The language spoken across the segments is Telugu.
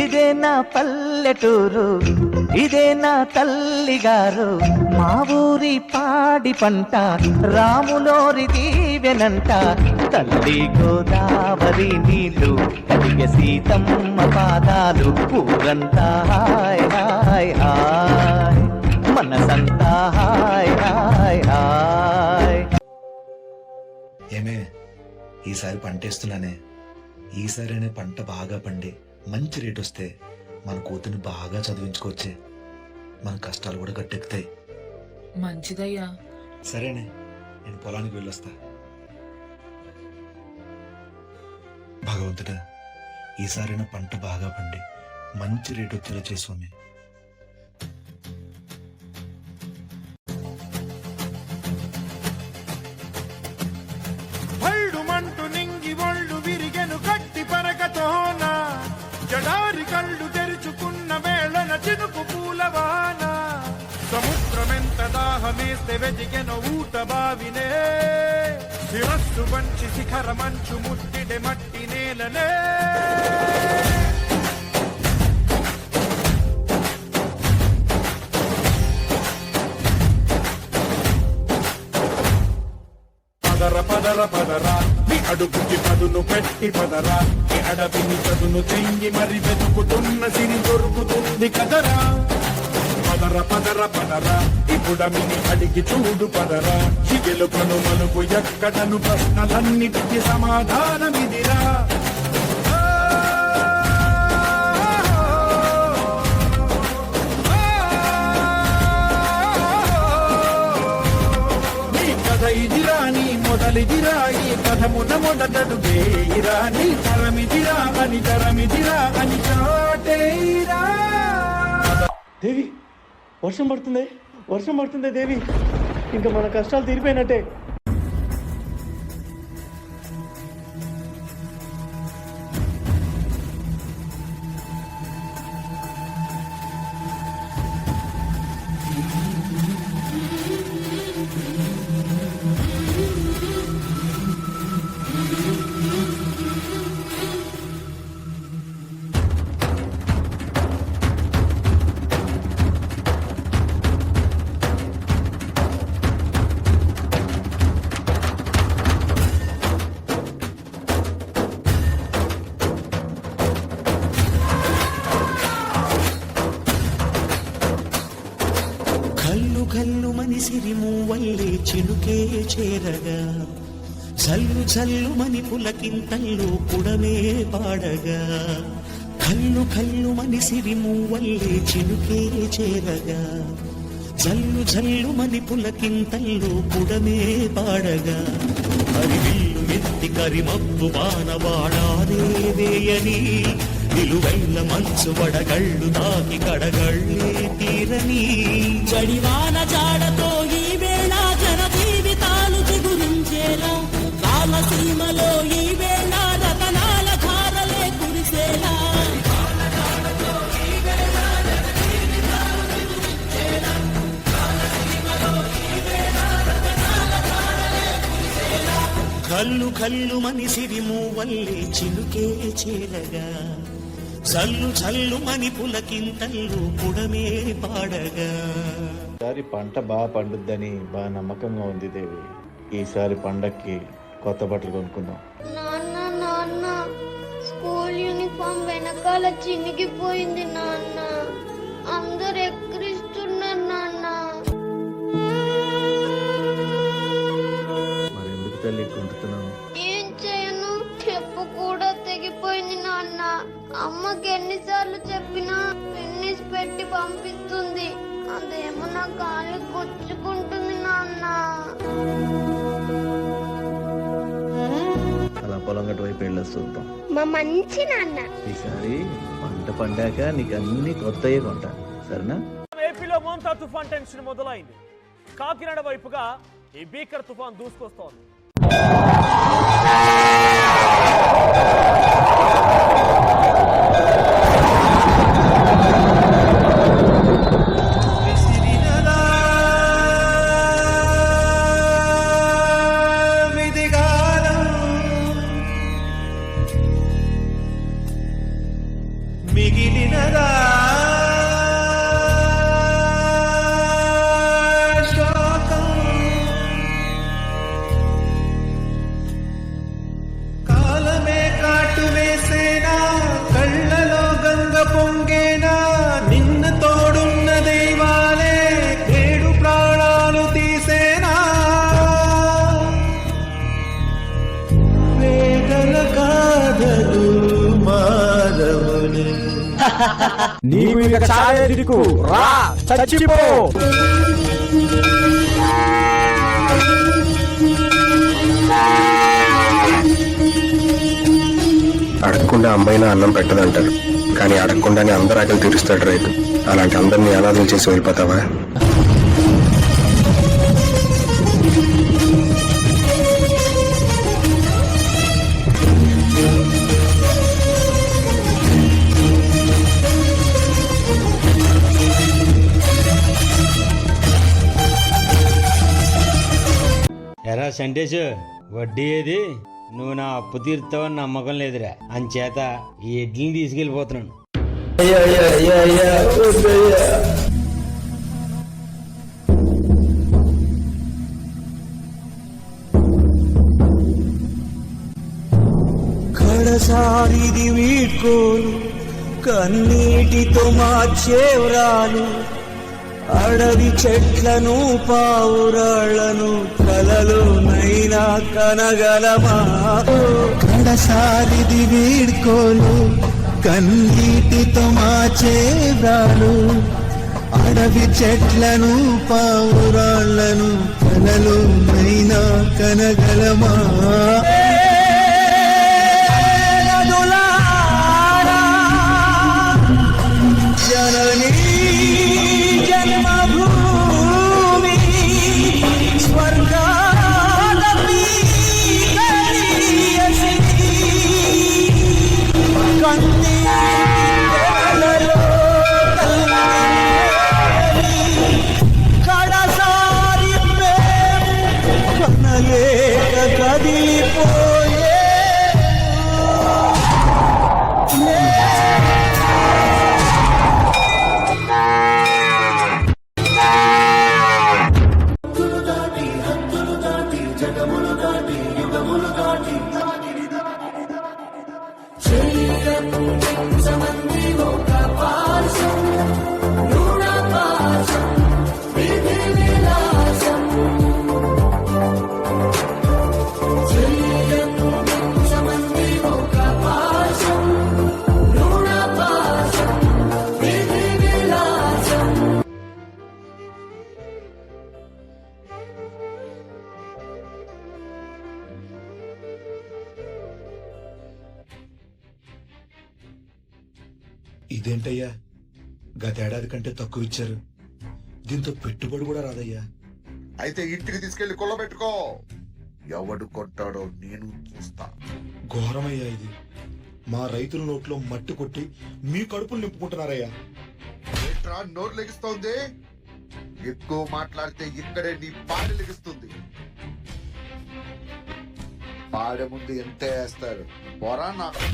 ఇదే నా పల్లెటూరు, ఇదే నా తల్లిగారు, మా ఊరి పాడి పంట రాములోరి దీవెనంట. తల్లి గోదావరి నీళ్ళు కలిగే సీతమ్మ పాదాలు, ఊరంతా హాయ్ హాయ్ హాయ్, మనసంతా హాయ్ హాయ్ హాయ్. ఏమే, ఈసారి పంటేస్తున్నానే. ఈసారి పంట బాగా పండి మంచి రేట్ వస్తే మన కూతుని బాగా చదివించుకోవచ్చే, మన కష్టాలు కూడా గట్టెక్కుతాయి. మంచిదయ్యా. సరేనే, నేను పొలానికి వెళ్ళొస్తా. భగవంతుడా, ఈసారైనా పంట బాగా పండి మంచి రేట్ వచ్చేలా చేసామే. మంటు నింగి ఒళ్ళు విరిగెను గట్టి పరకతోన, జడారి కళ్ళు తెరుచుకున్న వేళన చినుకు పూలవాన. సముద్రమెంత దాహమేస్తే వెజిగెను ఊట బావినే, శిరస్సు వంచి శిఖర మంచు ముట్టిడే మట్టి నేలనే. పదర పదర పదరా, నీ అడుగుకి పదును పెట్టి పదరా, నీ అడవిని చదును చెయ్యి మరి వెతుకుతున్న సిరి దొరుకుతుంది కదరా. పదర పదర పదరా, ఇప్పుడమిని అడిగి చూడు పదరా, చిగెలుపను మలుపు ఎక్కడను ప్రశ్నలన్నిటికీ సమాధానమిదిరా. ఇదిరా నీ మొదలిదిరా, ఈ కథమున మొదటడుగేయిరా, నీ తరమిదిరా అని తరమిదిరా అని చాటేరా. దేవి, వర్షం పడుతుంది, వర్షం పడుతుంది దేవి, ఇంకా మన కష్టాలు తీరిపోయినట్టే. కల్లు మనిసిరి మూవల్లే చినుకే చేరగా, చల్లు చల్లు మని పులకింతల్లో కుడమే పాడగా. కల్లు మనిసిరి మూవల్లే చినుకే చేరగా, చల్లు చల్లు మని పులకింతల్లో కుడమే పాడగా. హరివిల్లు మెత్తి కరిమప్పు బాణవాడారే వేయని, నిలువెల్ల మంచు వడగళ్ళు తాకి కడగళ్ళే తీరని. జడివాన జాడతో ఈ వేళ జన జీవితాలు చిగురించేలా, కాలసీమలో ఈ వేళ రతనాల ధారలే కురిసేలా. కల్లు మనిసిరి మూవల్లే చినుకే చేరగా, చల్లు చల్లు మని పులకింతల్లు కుడమే పాడగా. ఈసారి పంట బాగా పండుద్దని బాగా నమ్మకంగా ఉంది దేవి. ఈసారి పండక్కి కొత్త బట్టలు కొనుక్కుందాం. నాన్న నాన్న, స్కూల్ యూనిఫామ్ వెనకాల చినిగిపోయింది నాన్న, అందరు ఎక్కిరిస్తున్నారు నాన్న. మరెందుకు తల్లి కొంటున్నావు? ఏం చేయను, చెప్పు కూడా తెగిపోయింది నాన్న. అమ్మకి ఎన్నిసార్లు చెప్పినా పిన్నిస్ పెట్టి పంపిస్తుంది, అదేమో నా కాళ్ళు గుచ్చుకుంటుంది నాన్న. అలా పొలం గట్టు వైపు వెళ్ళొస్తాం. మా మంచి నాన్న. ఈసారి పంట పండాక నీకు అన్ని కొత్తయే కొంటా, సరేనా? ఏపీలో మోంతా తుఫాన్ టెన్షన్ మొదలైంది. కాకినాడ వైపుగా ఈ భీకర తుఫాన్ దూసుకొస్తోంది. నీకు ఇక చాలే దిక్కు రా చచ్చిపో. అడగకుండా అమ్మాయినా అన్నం పెట్టదంటారు, కానీ అడగకుండానే అందరు ఆకలి తీరుస్తాడు రైతు. అలాంటి అందరినీ అనాథలు చేసి వెళ్ళిపోతావా? ఎరా సంటేషు, వడ్డీ ఏది? నువ్వు నా అప్పు తీరుతావని నమ్మకం లేదురా, అంచేత ఈ ఎడ్లని తీసుకెళ్ళిపోతున్నాను. కడసారిది వీడ్కోలు, కన్నీటితో మార్చేవ్రాలు, అడవి చెట్లను పావురాళ్లను కలలోనైనా కనగలమా? కడసారిది వీడ్కోలు, కన్నీటితో మార్చేవ్రాలు, అడవి చెట్లను పావురాళ్లను కలలోనైనా కనగలమా? జననీ జన్మభూమి స్వర్గాదపి గరీయసి కన్నీళ్ళలో కడసారి మేము కనలేక కదిలిపోయే ఇదేంటయ్యా, గతేడాది కంటే తక్కువ ఇచ్చారు. దీంతో పెట్టుబడి కూడా రాదయ్యా. అయితే ఇంటికి తీసుకెళ్లి కొల్లబెట్టుకో. ఎవడు కొట్టాడో నేను చూస్తా. ఘోరమయ్యా ఇది. మా రైతుల నోట్లో మట్టి కొట్టి మీ కడుపులు నింపుకుంటున్నారయ్యా. ఏట్రా నోరు లెగిస్తోంది? ఎక్కువ మాట్లాడితే ఇక్కడే నీ పాడి లెగిస్తుంది. పాడే ముందు ఎంత వేస్తారు పోరా నాకు.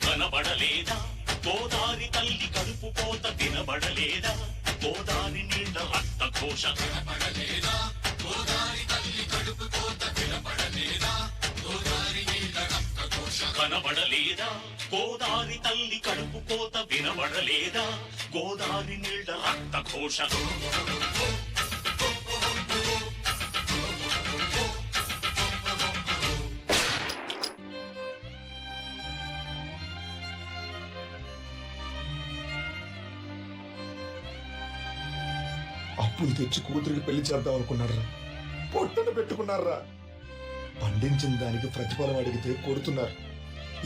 కనబడలేదా గోదారి తల్లి కడుపు కోత? వినబడలేదా గోదారి నీళ్ళ రక్త ఘోష? కనబడలేదా గోదారి తల్లి కడుపు కోత? వినబడలేదా గోదారి నీళ్ళ రక్త ఘోష? కనబడలేదా గోదారి తల్లి కడుపు కోత? వినబడలేదా గోదారి నీళ్ళ రక్త ఘోష? అప్పులు తెచ్చి కూతురికి పెళ్లి చేద్దాం అనుకున్నారా? పొట్టను పెట్టుకున్నారా? పండించిన దానికి ప్రతిఫలం అడిగితే కొడుతున్నారు.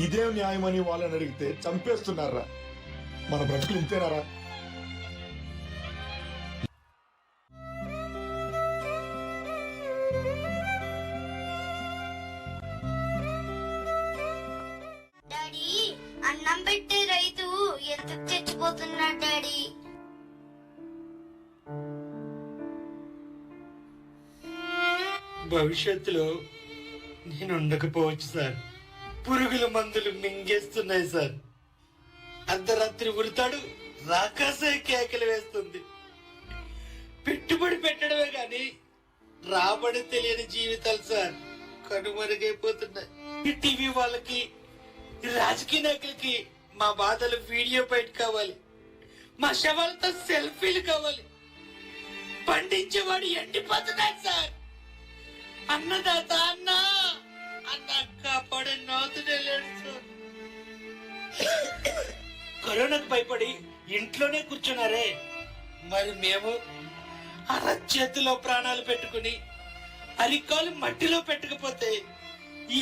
ఇదే న్యాయమని వాళ్ళని అడిగితే చంపేస్తున్నారా? మన బ్రతుకులు ఇంతేనారా? డాడీ, అన్నం పెట్టే రైతు ఎందుకు చచ్చిపోతున్నాడు డాడీ? భవిష్యత్తులో నేను ఉండకపోవచ్చు సార్. పురుగుల మందులు మింగేస్తున్నాయి సార్. అర్ధరాత్రి ఉడతాడు, రాకాసే కేకలు వేస్తుంది. పెట్టుబడి పెట్టడమే గాని రాబడి తెలియని జీవితాలు సార్ కనుమరుగైపోతున్నాయి. ఈ టీవీ వాళ్ళకి, రాజకీయ నాయకులకి మా బాధలు వీడియో బయట కావాలి. మా శవాలతో సెల్ఫీలు కావాలి. పండించేవాడు ఎండిపోతున్నాడు సార్. అన్నదాత అన్న అన్న కాపాడే నాతుడే లేడు సార్. కరోనాకు భయపడి ఇంట్లోనే కూర్చున్నారే, మరి మేము అరచేతిలో ప్రాణాలు పెట్టుకుని అరికాలు మట్టిలో పెట్టకపోతే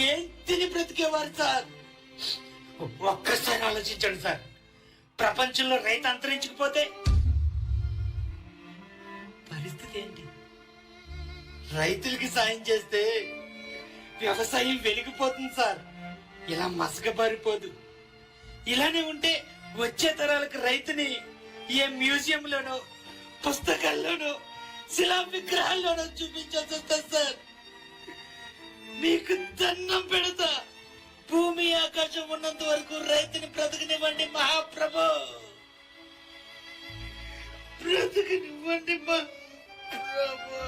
ఏం తిని బ్రతికేవారు సార్? ఒక్కసారి ఆలోచించండి సార్. ప్రపంచంలో రైతు అంతరించకపోతే పరిస్థితి ఏంటి? రైతులకి సాయం చేస్తే వ్యవసాయం వెలిగిపోతుంది సార్. ఇలా మసకబారిపోదు. ఇలానే ఉంటే వచ్చే తరాలకు రైతుని ఏ మ్యూజియంలోనో పుస్తకాల్లోనో శిలా విగ్రహాల్లోనో చూపించాల్సి వస్తుంది సార్. మీకు దండం పెడతా, భూమి ఆకాశం ఉన్నంత వరకు రైతుని బ్రతకనివ్వండి మహాప్రభు, బ్రతకనివ్వండి మహాప్రభు.